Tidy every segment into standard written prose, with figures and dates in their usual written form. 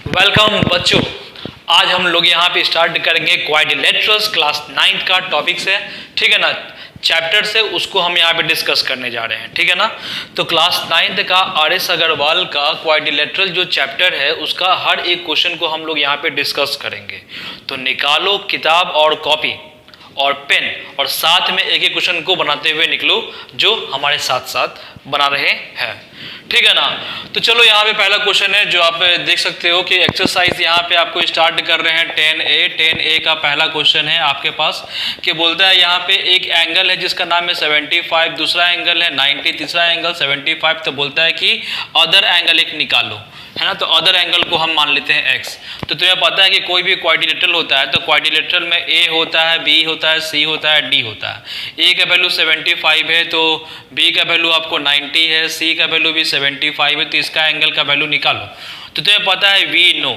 Welcome बच्चों। आज हम लोग यहाँ पे स्टार्ट करेंगे क्वाड्रिलेटरल्स क्लास 9 का टॉपिक से, ठीक है ना। चैप्टर से उसको हम यहाँ पे डिस्कस करने जा रहे हैं, ठीक है ना। तो क्लास 9 का आर.एस. अग्रवाल का क्वाड्रिलेटरल जो चैप्टर है उसका हर एक क्वेश्चन को हम लोग यहाँ पे डिस्कस करेंगे। तो निकालो किताब और कॉपी और पेन और साथ में एक एक क्वेश्चन को बनाते हुए निकलो जो हमारे साथ साथ बना रहे हैं, ठीक है ना। तो चलो यहाँ पे पहला क्वेश्चन है जो आप देख सकते हो कि एक्सरसाइज यहाँ पे आपको स्टार्ट कर रहे हैं 10A का पहला क्वेश्चन है आपके पास कि बोलता है यहाँ पे एक एंगल है जिसका नाम है 75, दूसरा एंगल है 90, तीसरा एंगल 75। तो बोलता है कि अदर एंगल एक निकालो, है ना। तो अदर एंगल को हम मान लेते हैं x। तो तुम्हें पता है कि कोई भी क्वाड्रिलेटरल होता है तो क्वाड्रिलेटरल में a होता है, b होता है, c होता है, d होता है। a का वैल्यू 75 है तो b का वैल्यू आपको 90 है, c का वैल्यू भी 75 है, तो इसका एंगल का वैल्यू निकालो। तो तुम्हें पता है वी नो,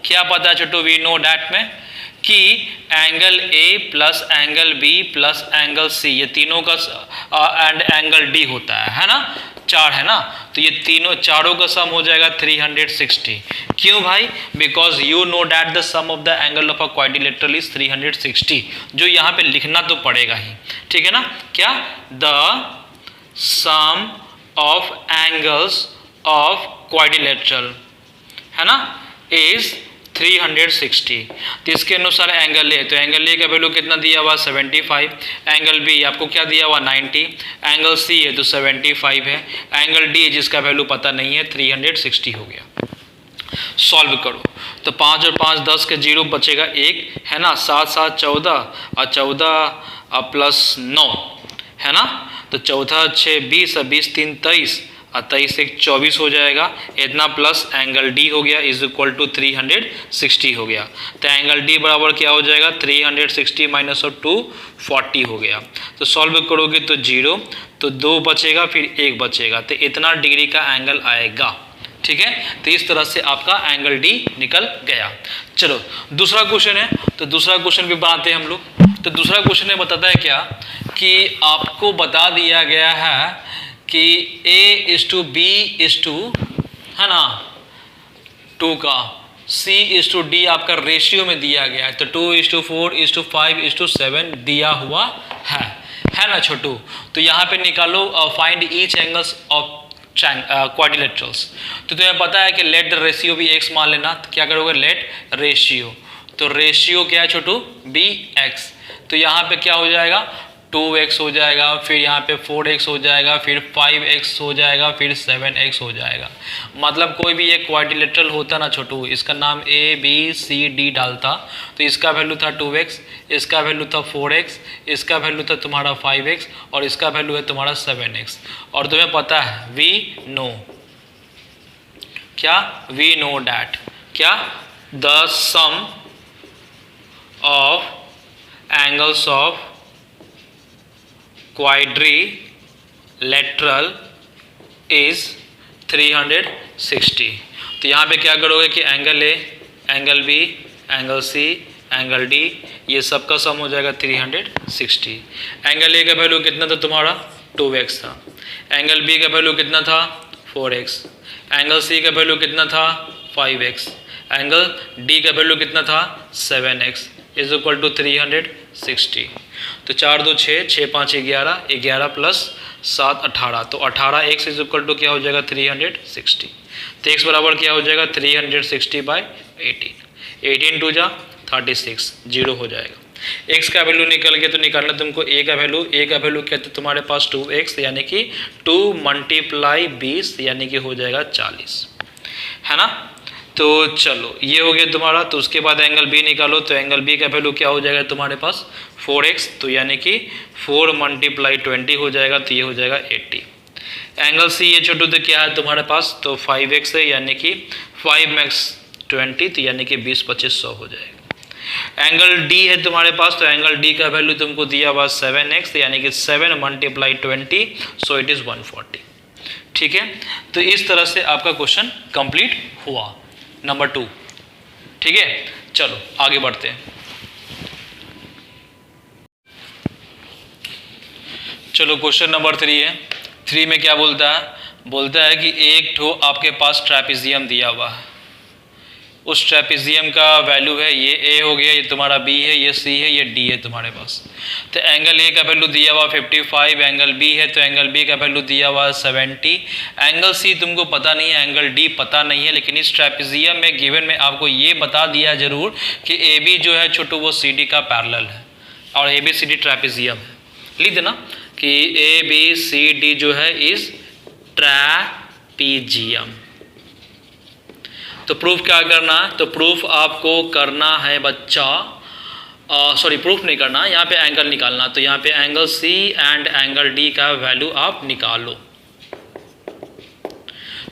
क्या पता है छोटू, वी नो डैट में कि angle A plus angle B plus angle C ये तीनों का एंड एंगल D होता है ना, 4 है ना। तो ये तीनों चारों का सम हो जाएगा 360। क्यों भाई? Because you know that the sum of the angle of a quadrilateral is 360, जो यहाँ पे लिखना तो पड़ेगा ही, ठीक है ना। क्या? The sum of angles of quadrilateral, है ना, इज 360। तो इसके अनुसार एंगल ए, तो एंगल ए का वैल्यू कितना दिया हुआ 75, एंगल बी आपको क्या दिया हुआ 90, एंगल सी है तो 75 है, एंगल डी जिसका वैल्यू पता नहीं है 360 हो गया। सॉल्व करो तो 5 और 5 10 के 0 बचेगा 1, है ना। 7 7 14 और 14 प्लस 9, है ना। तो 14 6 20 और 20 3 23 और 23 1 24 हो जाएगा, इतना प्लस एंगल डी हो गया इज इक्वल टू 360 हो गया। तो एंगल डी बराबर क्या हो जाएगा 360 माइनस और 240 हो गया। तो सॉल्व करोगे तो 0, तो 2 बचेगा फिर 1 बचेगा, तो इतना डिग्री का एंगल आएगा, ठीक है। तो इस तरह से आपका एंगल डी निकल गया। चलो दूसरा क्वेश्चन है, तो दूसरा क्वेश्चन भी बनाते हैं हम लोग। तो दूसरा क्वेश्चन में बताता है क्या कि आपको बता दिया गया है कि A:B, है ना, 2 का, C:D आपका रेशियो में दिया गया है। तो 2:4:5:7 दिया हुआ है ना छोटू। तो यहाँ पे निकालो find each angles of quadrilaterals. तो तुम्हें पता है कि लेट द रेशियो भी x मान लेना। तो क्या करोगे, लेट रेशियो, तो रेशियो क्या है छोटू, bx। तो यहाँ पे क्या हो जाएगा 2x हो जाएगा, फिर यहाँ पे 4x हो जाएगा, फिर 5x हो जाएगा, फिर 7x हो जाएगा। मतलब कोई भी एक क्वाड्रिलेटरल होता ना छोटू, इसका नाम ABCD डालता, तो इसका वैल्यू था 2x, इसका वैल्यू था 4x, इसका वैल्यू था तुम्हारा 5x और इसका वैल्यू है तुम्हारा 7x। और तुम्हें पता है वी नो, क्या, वी नो डैट क्या, the sum of angles of quadrilateral is 360। तो यहाँ पे क्या करोगे कि angle A, angle B, angle C, angle D, ये सब का सम हो जाएगा 360। एंगल ए का वैल्यू कितना था तुम्हारा 2x था, एंगल बी का वैल्यू कितना था 4x, एंगल सी का वैल्यू कितना था 5x, एंगल डी का वैल्यू कितना था 7x इज इक्वल टू 360। तो 4 2 6 6 5 11 11 प्लस 7 18, तो 18x इज इक्वल टू क्या हो जाएगा 360। तो x बराबर क्या हो जाएगा 360/18, 18 2 जा 36, 0 हो जाएगा। x का वैल्यू निकल गया, तो निकालना तुमको a का वैल्यू। a का वैल्यू क्या था तुम्हारे पास 2x, यानी कि 2 × 20 यानी कि हो जाएगा 40, है ना। तो चलो ये हो गया तुम्हारा। तो उसके बाद एंगल बी निकालो, तो एंगल बी का वैल्यू क्या हो जाएगा तुम्हारे पास 4x, तो यानी कि 4 × 20 हो जाएगा, तो ये हो जाएगा 80। एंगल सी ये छोटू तो क्या है तुम्हारे पास, तो 5x है, यानी कि 5 max 20, तो यानी कि 20 25 100 हो जाएगा। एंगल डी है तुम्हारे पास, तो एंगल डी का वैल्यू तुमको दिया हुआ 7x, यानी कि 7 × 20, सो इट इज़ 140, ठीक है। तो इस तरह से आपका क्वेश्चन कंप्लीट हुआ नंबर 2, ठीक है। चलो आगे बढ़ते हैं। चलो क्वेश्चन नंबर 3 है। 3 में क्या बोलता है, बोलता है कि एक ठो आपके पास ट्रेपेजियम दिया हुआ है, उस ट्रेपेजियम का वैल्यू है, ये ए हो गया, ये तुम्हारा बी है, ये सी है, ये डी है तुम्हारे पास। तो एंगल ए का वैल्यू दिया हुआ 55, एंगल बी है तो एंगल बी का वैल्यू दिया हुआ 70, एंगल सी तुमको पता नहीं है, एंगल डी पता नहीं है, लेकिन इस ट्रेपेजियम में गिवन में आपको ये बता दिया जरूर कि ए बी जो है छोटू वो सी डी का पैरेलल है और A B C D trapezium है। लिख देना कि ए बी सी डी जो है इस ट्रेपेजियम। तो प्रूफ क्या करना है, तो प्रूफ आपको करना है बच्चा, सॉरी प्रूफ नहीं करना, यहाँ पे एंगल निकालना। तो यहाँ पे angle C and angle D का वैल्यू आप निकालो।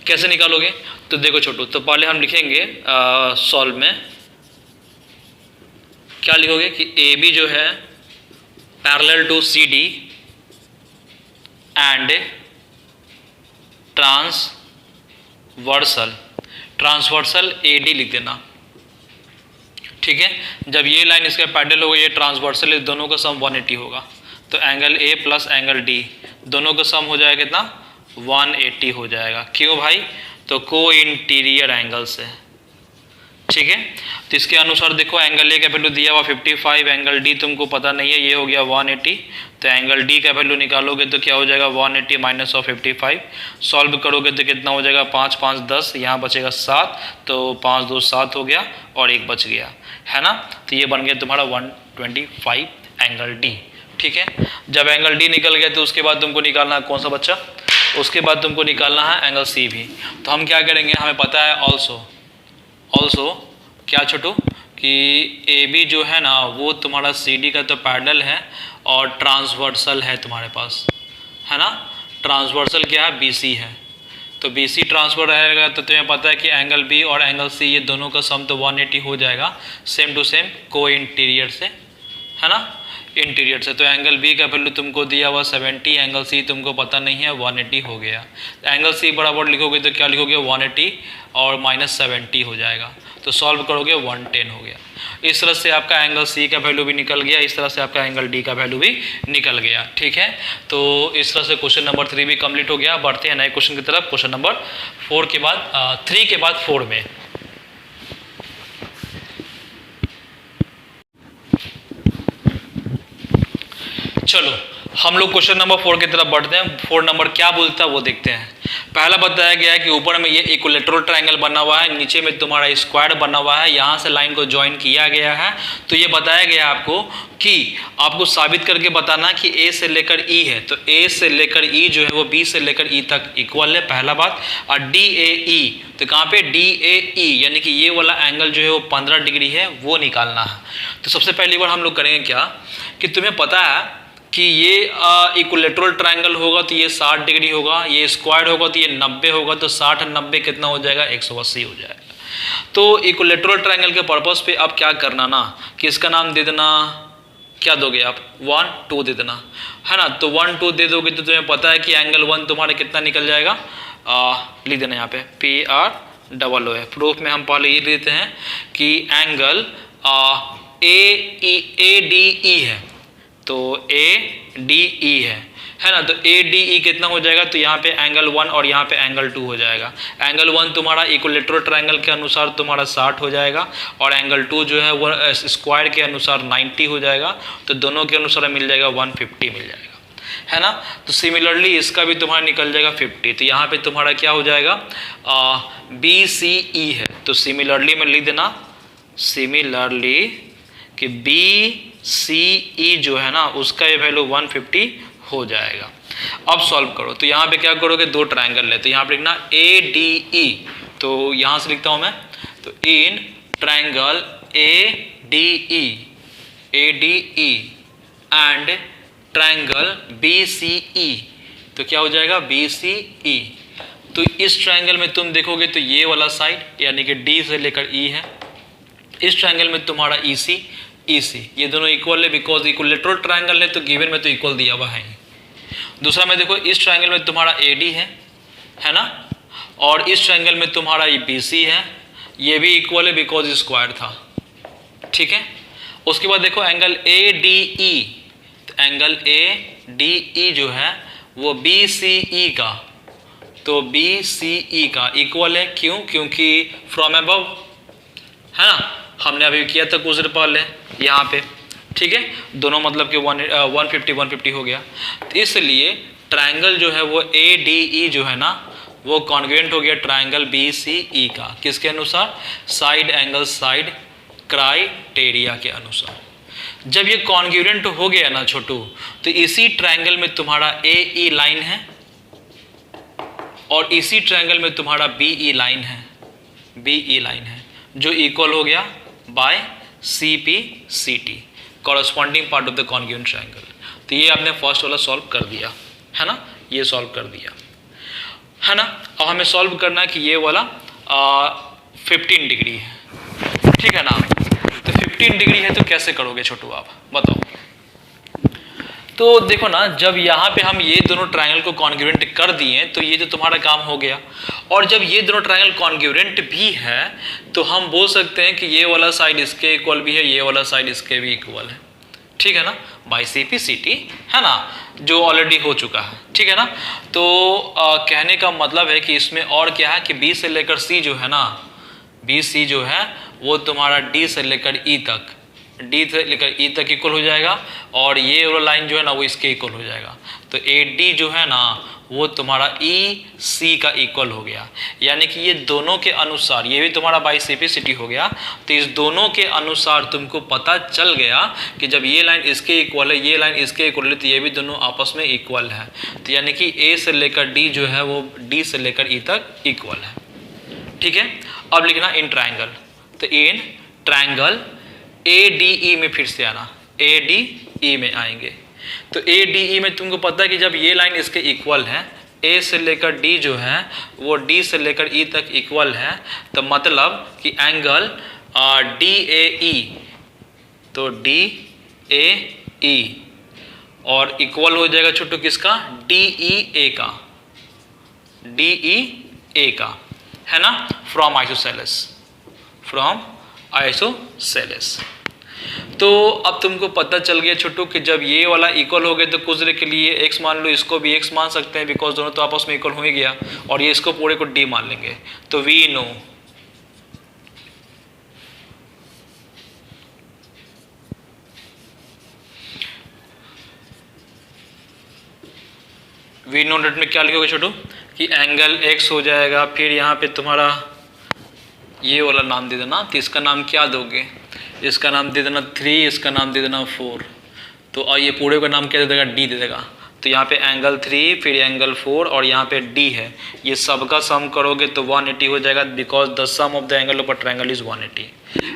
कैसे निकालोगे, तो देखो छोटू, तो पहले हम लिखेंगे सॉल्व में क्या लिखोगे कि ए बी जो है parallel to C D and transversal A D लिख देना। ठीक है, जब ये लाइन इसका पैरेलल होगा, ये ट्रांसवर्सल, इस दोनों का सम 180 होगा। तो angle A plus angle D दोनों का सम हो जाएगा कितना, 180 हो जाएगा। क्यों भाई, तो को इंटीरियर एंगल्स है। ठीक है, तो इसके अनुसार देखो एंगल ए का वैल्यू दिया हुआ 55, एंगल डी तुमको पता नहीं है, ये हो गया 180। तो एंगल डी का वैल्यू निकालोगे तो क्या हो जाएगा 180 माइनस ऑफ 55। सॉल्व करोगे तो कितना हो जाएगा 5 5 10, यहाँ बचेगा 7, तो 5 2 7 हो गया और एक बच गया, है ना। तो ये बन गया तुम्हारा 125 एंगल डी। ठीक है, जब एंगल डी निकल गया तो उसके बाद तुमको निकालना है कौन सा बच्चा, उसके बाद तुमको निकालना है एंगल सी भी। तो हम क्या करेंगे, हमें पता है ऑल्सो क्या छोटू कि ए बी जो है ना वो तुम्हारा सी डी का तो पैरेलल है और ट्रांसवर्सल है तुम्हारे पास, है ना। ट्रांसवर्सल क्या है, बी सी है। तो बी सी ट्रांसफर रहेगा तो तुम्हें पता है कि एंगल बी और एंगल सी ये दोनों का सम तो 180 हो जाएगा, सेम टू सेम को इंटीरियर से, है ना, इंटीरियर से। तो एंगल बी का वैल्यू तुमको दिया हुआ 70, एंगल सी तुमको पता नहीं है, 180 हो गया। एंगल सी बराबर लिखोगे तो क्या लिखोगे 180 और माइनस 70 हो जाएगा। तो सॉल्व करोगे 110 हो गया। इस तरह से आपका एंगल सी का वैल्यू भी निकल गया, इस तरह से आपका एंगल डी का वैल्यू भी निकल गया। ठीक है, तो इस तरह से क्वेश्चन नंबर 3 भी कंप्लीट हो गया। बढ़ते हैं नए क्वेश्चन की तरफ। क्वेश्चन नंबर 4 के बाद 3 के बाद 4 में चलो हम लोग क्वेश्चन नंबर 4 की तरफ बढ़ते हैं। 4 नंबर क्या बोलता है वो देखते हैं। पहला बताया गया है कि ऊपर में ये इक्विलेटरल ट्रायंगल बना हुआ है, नीचे में तुम्हारा स्क्वायर बना हुआ है, यहाँ से लाइन को ज्वाइन किया गया है। तो ये बताया गया है आपको कि आपको साबित करके बताना कि ए से लेकर ई है, तो ए से लेकर ई जो है वो बी से लेकर ई तक इक्वल है, पहला बात। और डी ए ई, तो कहाँ पे डी ए ई यानी कि ये वाला एंगल जो है वो 15 डिग्री है, वो निकालना है। तो सबसे पहली बार हम लोग करेंगे क्या कि तुम्हें पता है कि ये इक्विलेटरल ट्रायंगल होगा तो ये 60 डिग्री होगा, ये स्क्वायर होगा तो ये 90 होगा, तो 60 और 90 कितना हो जाएगा 180 हो जाएगा। तो इक्विलेटरल ट्रायंगल के पर्पस पे अब क्या करना ना कि इसका नाम दे देना, क्या दोगे आप 1 2 दे देना, है ना। तो 1 2 दे दोगे तो तुम्हें पता है कि एंगल 1 तुम्हारा कितना निकल जाएगा, लिख देना यहाँ पे PROO है। प्रूफ में हम पहले ये देते हैं कि एंगल ADE है, तो ADE है ना। तो ADE कितना हो जाएगा, तो यहाँ पे एंगल 1 और यहाँ पे एंगल 2 हो जाएगा। एंगल 1 तुम्हारा इक्विलेटरल ट्रायंगल के अनुसार तुम्हारा 60 हो जाएगा और एंगल 2 जो है वो स्क्वायर के अनुसार 90 हो जाएगा, तो दोनों के अनुसार मिल जाएगा 150 मिल जाएगा, है ना। तो सिमिलरली इसका भी तुम्हारा निकल जाएगा 50। तो यहाँ पे तुम्हारा क्या हो जाएगा BCE है, तो सिमिलरली में लिख देना, सिमिलरली कि BCE जो है ना उसका ये वैल्यू 150 हो जाएगा। अब सॉल्व करो, तो यहाँ पे क्या करोगे, दो ट्रायंगल है, तो यहाँ पे लिखना ADE, तो यहाँ से लिखता हूँ मैं, तो in triangle ADE and triangle BCE, तो क्या हो जाएगा BCE। तो इस ट्रायंगल में तुम देखोगे तो ये वाला साइड यानी कि D से लेकर E है, इस ट्रायंगल में तुम्हारा EC ये दोनों इक्वल है, बिकॉज इक्विलेटरल ट्रायंगल है तो गिवन में तो इक्वल दिया हुआ है। दूसरा में देखो इस ट्रायंगल में तुम्हारा AD है ना, और इस ट्रायंगल में तुम्हारा ये BC है, ये भी इक्वल है बिकॉज स्क्वायर था। ठीक है, उसके बाद देखो एंगल ADE, तो एंगल ADE जो है वो BCE का, तो BCE का इक्वल है। क्यों, क्योंकि फ्रॉम अबव है ना, हमने अभी किया था कुछ देर पहले यहाँ पे, ठीक है, दोनों मतलब कि 150 हो गया। तो इसलिए ट्राइंगल जो है वो ADE जो है ना वो कॉन्ग्रुएंट हो गया ट्राइंगल BCE का, किसके अनुसार, साइड एंगल साइड क्राइटेरिया के अनुसार। जब ये कॉन्ग्रुएंट हो गया ना छोटू, तो इसी ट्राइंगल में तुम्हारा AE लाइन है और इसी ट्राइंगल में तुम्हारा BE लाइन है जो इक्वल हो गया by CPCT, corresponding part of the congruent triangle. तो ये आपने फर्स्ट वाला सॉल्व कर दिया है ना, ये सॉल्व कर दिया है ना। अब हमें सॉल्व करना है कि ये वाला 15 डिग्री है, ठीक है ना। तो 15 डिग्री है तो कैसे करोगे छोटू, आप बताओ। तो देखो ना, जब यहाँ पे हम ये दोनों ट्रायंगल को कॉन्ग्रुएंट कर दिए तो ये तो तुम्हारा काम हो गया। और जब ये दोनों ट्रायंगल कॉन्ग्रुएंट भी है तो हम बोल सकते हैं कि ये वाला साइड इसके इक्वल भी है, ये वाला साइड इसके भी इक्वल है, ठीक है ना, बाय CPCT, है ना, जो ऑलरेडी हो चुका है, ठीक है ना। तो कहने का मतलब है कि इसमें और क्या है कि B से लेकर C जो है ना, BC जो है वो तुम्हारा D से लेकर E तक, D से लेकर E तक इक्वल हो जाएगा और ये वाला लाइन जो है ना वो इसके इक्वल हो जाएगा। तो AD जो है ना वो तुम्हारा EC का इक्वल हो गया, यानी कि ये दोनों के अनुसार, ये भी तुम्हारा बाई CPCT हो गया। तो इस दोनों के अनुसार तुमको पता चल गया कि जब ये लाइन इसके इक्वल है, ये लाइन इसके इक्वल है, तो ये भी दोनों आपस में इक्वल है। तो यानी कि A से लेकर D जो है वो D से लेकर E तक इक्वल है, ठीक है। अब लिखना इन ट्राइंगल, तो इन ट्राइंगल ADE में फिर से आना, ADE में आएंगे। तो ADE में तुमको पता है कि जब ये लाइन इसके इक्वल है, A से लेकर D जो है वो D से लेकर E तक इक्वल है, तो मतलब कि एंगल DAE, तो DAE और इक्वल हो जाएगा छोटू किसका, DEA का, DEA का, है ना, फ्रॉम आइसोसेलेस। तो अब तुमको पता चल गया छोटू कि जब ये वाला इक्वल हो गए तो कुछ देर के लिए x मान लो, इसको भी x मान सकते हैं बिकॉज दोनों तो आपस में इक्वल हो ही गया, और ये इसको पूरे को d मान लेंगे। तो वी नो डेट में क्या लिखोगे छोटू कि एंगल x हो जाएगा, फिर यहाँ पे तुम्हारा ये वाला नाम दे देना। तो इसका नाम क्या दोगे, इसका नाम दे देना 3, इसका नाम दे देना 4। तो ये पूरे का नाम क्या दे देगा, D दे देगा। तो यहाँ पे एंगल 3 फिर एंगल 4 और यहाँ पे D है, ये सबका सम करोगे तो 180 हो जाएगा, because the sum of the angle of a triangle is 180।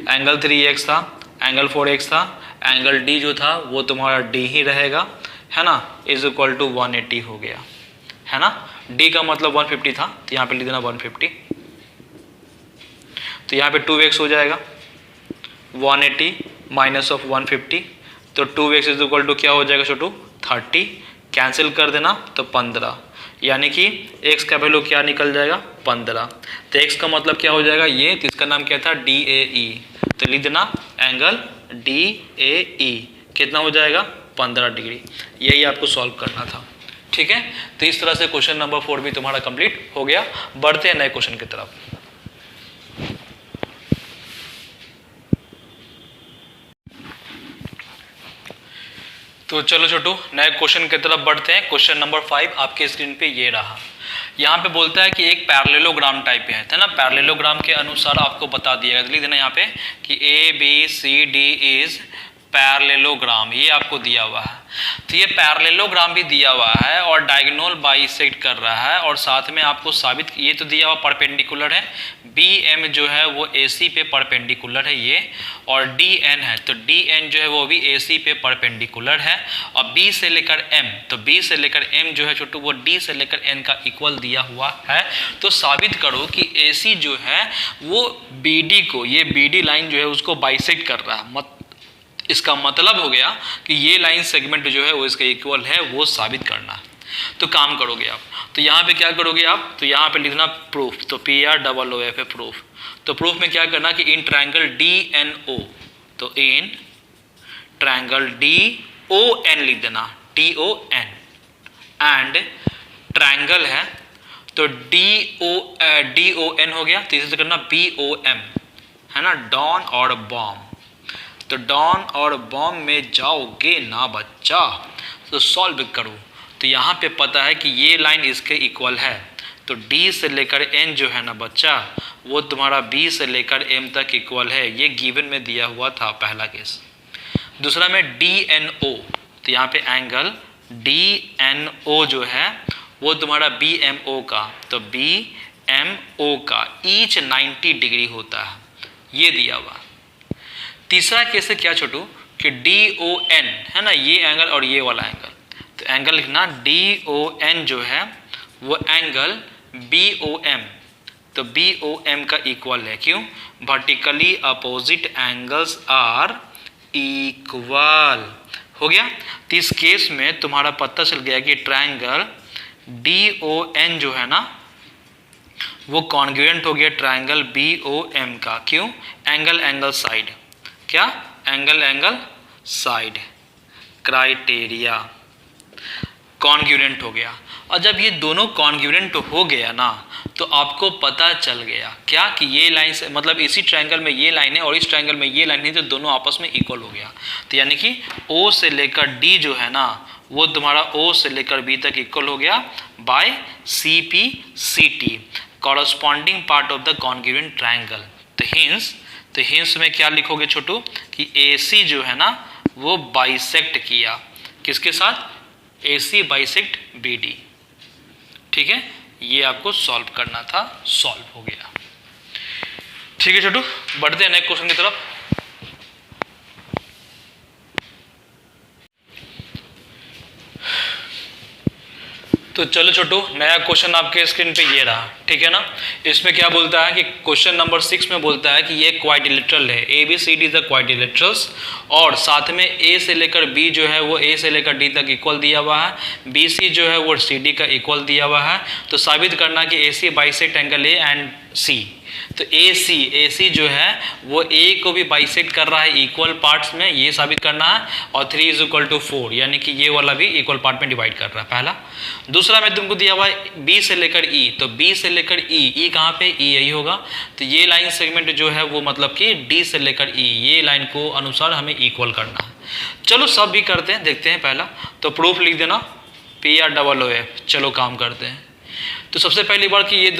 Angle 3x था, एंगल 4x था, एंगल D जो था वो तुम्हारा D ही रहेगा, है ना, इज इक्वल टू 180 हो गया, है ना। D का मतलब 150 था, तो यहाँ पे लिख देना 150। तो यहाँ पे 2x हो जाएगा, 180 माइनस ऑफ 150, तो 2x इज इक्वल टू क्या हो जाएगा छोटू, 30, कैंसिल कर देना तो 15, यानी कि x का वैल्यू क्या निकल जाएगा, 15। तो x का मतलब क्या हो जाएगा, ये, तो इसका नाम क्या था, DAE। तो लिख देना एंगल DAE कितना हो जाएगा, 15 डिग्री। यही आपको सॉल्व करना था, ठीक है। तो इस तरह से क्वेश्चन नंबर 4 भी तुम्हारा कंप्लीट हो गया। बढ़ते हैं नए क्वेश्चन की तरफ। तो चलो छोटू नए क्वेश्चन की तरफ बढ़ते हैं। क्वेश्चन नंबर 5 आपके स्क्रीन पे ये रहा। यहाँ पे बोलता है कि एक पैरेललोग्राम टाइप है ना, पैरेललोग्राम के अनुसार आपको बता दिया गया, लिख देना यहाँ पे कि ABCD इज पैरेललोग्राम, ये आपको दिया हुआ है। तो ये पैरेललोग्राम भी दिया हुआ है और डायगोनल बाइसेक्ट कर रहा है, और साथ में आपको साबित, ये तो दिया हुआ परपेंडिकुलर है, BM जो है वो AC पे परपेंडिकुलर है ये, और DN है, तो DN जो है वो भी AC पे परपेंडिकुलर है, और B से लेकर M, तो B से लेकर M जो है छोटू वो D से लेकर N का इक्वल दिया हुआ है। तो साबित करो कि AC जो है वो BD को, ये BD लाइन जो है उसको बाइसेक्ट कर रहा है, इसका मतलब हो गया कि ये लाइन सेगमेंट जो है वो इसके इक्वल है, वो साबित करना। तो काम करोगे आप, तो यहाँ पे क्या करोगे आप, तो यहाँ पे लिखना प्रूफ, तो PROOF है प्रूफ। तो प्रूफ में क्या करना कि इन ट्रायंगल DNO, तो इन ट्रायंगल DON लिख देना, DON, एंड ट्रायंगल है तो DON हो गया, तो इसे करना BOM, है ना, डॉन और बॉम्ब। तो डॉन और बॉम्ब में जाओगे ना बच्चा, तो सॉल्व करो। तो यहाँ पे पता है कि ये लाइन इसके इक्वल है, तो D से लेकर N जो है ना बच्चा, वो तुम्हारा B से लेकर M तक इक्वल है। ये गिवन में दिया हुआ था पहला केस। दूसरा में DNO, तो यहाँ पे एंगल DNO जो है वो तुम्हारा BMO का, तो BMO का ईच 90 डिग्री होता है, ये दिया हुआ। तीसरा केस है क्या छोटू, कि DON है ना, ये एंगल और ये वाला एंगल, तो एंगल लिखना DON जो है वो एंगल BOM, तो BOM का इक्वल है। क्यों, vertically opposite angles are equal हो गया। तो इस केस में तुम्हारा पता चल गया कि ट्रायंगल DON जो है ना वो कॉन्ग्रुएंट हो गया ट्रायंगल BOM का। क्यों, एंगल एंगल साइड, क्या, एंगल साइड क्राइटेरिया कॉन्ग्रुएंट हो गया। और जब ये दोनों कॉन्ग्रुएंट हो गया ना, तो आपको पता चल गया क्या कि ये लाइन से, मतलब इसी ट्रायंगल में ये लाइन है और इस ट्रायंगल में ये लाइन है, तो दोनों आपस में इक्वल हो गया। तो यानी कि O से लेकर D जो है ना वो तुम्हारा O से लेकर B तक इक्वल हो गया by CP/CT, corresponding part of the congruent triangle. तो हिंस में क्या लिखोगे छोटू, कि AC जो है ना वो बाइसेक्ट किया, किसके साथ, AC बाइसेक्ट BD। ठीक है, ये आपको सॉल्व करना था, सॉल्व हो गया। ठीक है छोटू, बढ़ते हैं नेक्स्ट क्वेश्चन की तरफ। तो चलो छोटू, नया क्वेश्चन आपके स्क्रीन पे ये रहा, ठीक है ना। इसमें क्या बोलता है कि क्वेश्चन नंबर 6 में बोलता है कि ये क्वाड्रिलेटरल है, ABCD द क्वाड्रिलेटरल्स, और साथ में A से लेकर B जो है वो A से लेकर D तक इक्वल दिया हुआ है, BC जो है वो CD का इक्वल दिया हुआ है। तो साबित करना कि AC bisect angle A and C। तो AC जो है वो A को भी बाइसेक्ट कर रहा है इक्वल पार्ट्स में, ये साबित करना है, और 3 = 4 यानी कि ये वाला भी इक्वल पार्ट में डिवाइड कर रहा है, पहला। दूसरा में तुमको दिया हुआ है B से लेकर E, तो B से लेकर E कहाँ पे, E यही होगा। तो ये लाइन सेगमेंट जो है वो मतलब कि D से लेकर E, ये लाइन को अनुसार हमें इक्वल करना है। चलो सब भी करते हैं, देखते हैं। पहला तो प्रूफ लिख देना PROOF। चलो काम करते हैं। तो सबसे पहली बार कि ये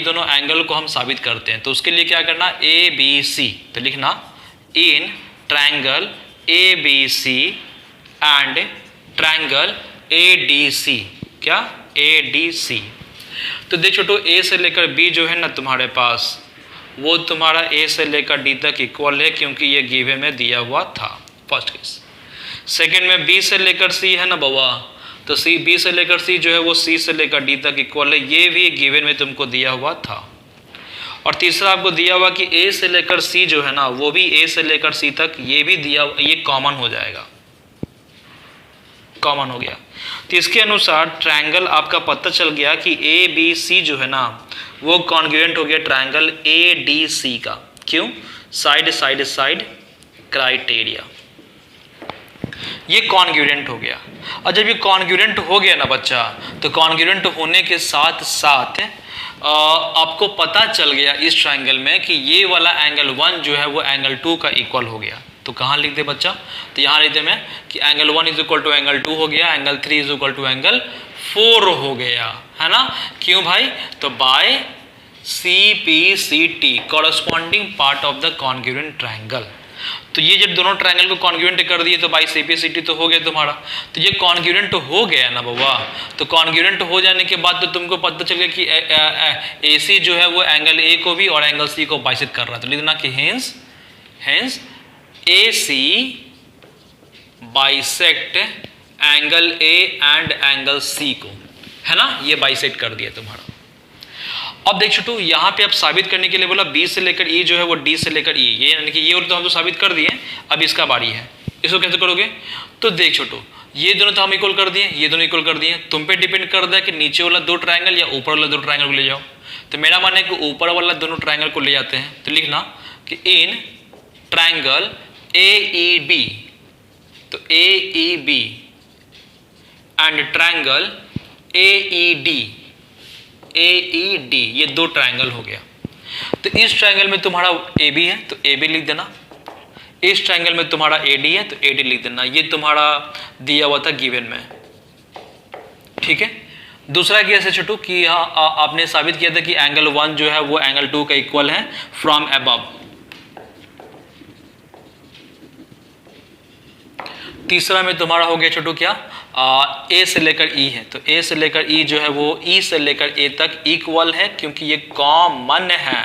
दोनों एंगल को हम साबित करते हैं, तो उसके लिए क्या करना, ABC, तो लिखना in triangle ABC and triangle ADC, क्या, ADC। तो देख छोटो, A से लेकर B जो है ना तुम्हारे पास, वो तुम्हारा A से लेकर D तक इक्वल है, क्योंकि ये गिवन में दिया हुआ था, फर्स्ट केस। सेकेंड में B से लेकर C है ना बवा, तो B से लेकर C जो है वो C से लेकर D तक इक्वल है, ये भी गिवन में तुमको दिया हुआ था। और तीसरा आपको दिया हुआ कि A से लेकर C जो है ना वो भी A से लेकर C तक, ये भी दिया, ये कॉमन हो जाएगा, कॉमन हो गया। तो इसके अनुसार ट्रायंगल आपका पता चल गया कि ABC जो है ना वो कॉन्ग्रुएंट हो गया ट्रायंगल ADC का। क्यों, साइड साइड साइड क्राइटेरिया, ये कॉन्ग्रुएंट हो गया। और जब ये कॉन्ग्रुएंट हो गया ना बच्चा, तो कॉन्ग्रुएंट होने के साथ साथ आपको पता चल गया इस ट्रायंगल में कि ये वाला एंगल 1 जो है वो एंगल 2 का इक्वल हो गया। तो कहाँ लिख दे बच्चा, तो यहाँ लिख दे मैं कि एंगल 1 = एंगल 2 हो गया, एंगल 3 = एंगल 4 हो गया, है ना। क्यों भाई, तो by CP/CT, corresponding part of the congruent triangle. तो ये जब दोनों ट्रायंगल को कॉन्ग्रुएंट कर दिए तो बाई CP/CT तो हो गया तुम्हारा। तो ये कॉन्ग्रुएंट हो गया ना बाबा, तो कॉन्ग्रुएंट हो जाने के बाद तो तुमको पता चल गया कि AC जो है वो एंगल A को भी और एंगल C को बाइसेक्ट कर रहा है। तो लिखना कि hence AC bisect angle A and angle C को, है ना, ये बाइसेक्ट कर दिया तुम्हारा। अब देख छोटू, यहाँ पे आप साबित करने के लिए बोला B से लेकर E जो है वो D से लेकर E, ये यानी कि ये तो हम तो साबित कर दिए, अब इसका बारी है। इसको कैसे करोगे, तो देख छोटू, ये दोनों तो हम इक्वल कर दिए, ये दोनों इक्वल कर दिए, तुम पे डिपेंड करता है कि नीचे वाला 2 ट्रायंगल या ऊपर वाला 2 ट्रायंगल को ले जाओ। तो मेरा मानना है कि ऊपर वाला दोनों ट्रायंगल को ले जाते हैं। तो लिखना कि इन ट्रायंगल AEB, तो AEB एंड ट्रायंगल AED, ये 2 ट्रायंगल हो गया। तो इस ट्रायंगल में तुम्हारा ए बी है तो ए बी लिख देना, इस ट्रायंगल में तुम्हारा ए डी है तो ए डी लिख देना। ये तुम्हारा दिया हुआ था गिवन में, ठीक है। दूसरा केस है छोटू कि यहाँ आपने साबित किया था कि एंगल 1 जो है वो एंगल 2 का इक्वल है फ्रॉम अबव। तीसरा में तुम्हारा हो गया छोटू क्या, ए से लेकर ई है तो ए से लेकर ई जो है वो ई से लेकर ए तक इक्वल है क्योंकि ये कॉमन है,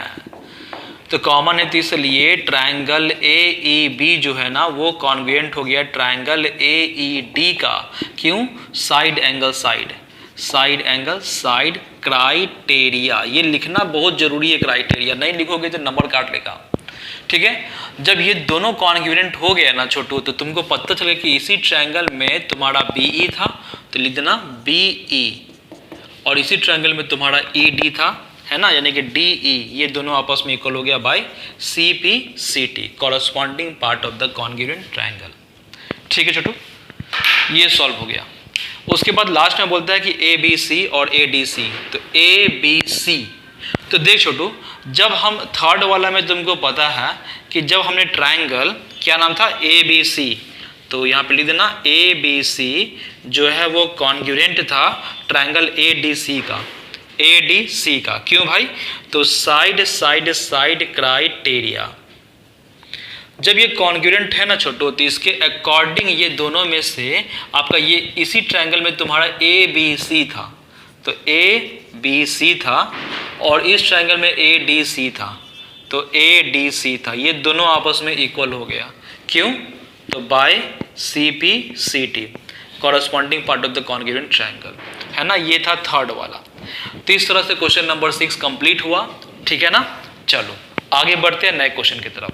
तो कॉमन है तो इसलिए ट्रायंगल ए ई बी जो है ना वो कॉन्ग्रुएंट हो गया ट्रायंगल ए ई डी का। क्यों? Side angle side, side angle side criteria, ये लिखना बहुत जरूरी है, क्राइटेरिया नहीं लिखोगे तो नंबर काट लेगा, ठीक है। जब ये दोनों कॉन्ग्रुएंट हो गया ना छोटू तो तुमको पता चले कि इसी ट्रायंगल में तुम्हारा बी ई था तो लिख देना बी ई, और इसी ट्रायंगल में तुम्हारा ई डी था, है ना, यानी कि डी ई, ये दोनों आपस में इक्वल हो गया by C P C T, corresponding part of the congruent triangle, ठीक है छोटू। ये सॉल्व हो गया। उसके बाद लास्ट में बोलता है कि ए बी सी और ए डी सी, तो ए बी सी, तो देख छोटू जब हम थर्ड वाला में तुमको पता है कि जब हमने ट्रायंगल क्या नाम था ए बी सी, तो यहाँ पे लिख देना ए बी सी जो है वो कॉन्ग्रुएंट था ट्रायंगल ए डी सी का, ए डी सी का। क्यों भाई? तो साइड साइड साइड क्राइटेरिया, जब ये कॉन्ग्रुएंट है ना छोटो तो इसके अकॉर्डिंग ये दोनों में से आपका ये इसी ट्रायंगल में तुम्हारा ए बी सी था तो ए बी सी था, और इस ट्रायंगल में ए डी सी था तो ए डी सी था, ये दोनों आपस में इक्वल हो गया। क्यों? तो by C P C T, corresponding part of the congruent triangle, है ना। ये था थर्ड वाला। तो इस तरह से क्वेश्चन नंबर 6 कंप्लीट हुआ, ठीक है ना। चलो आगे बढ़ते हैं नए क्वेश्चन की तरफ।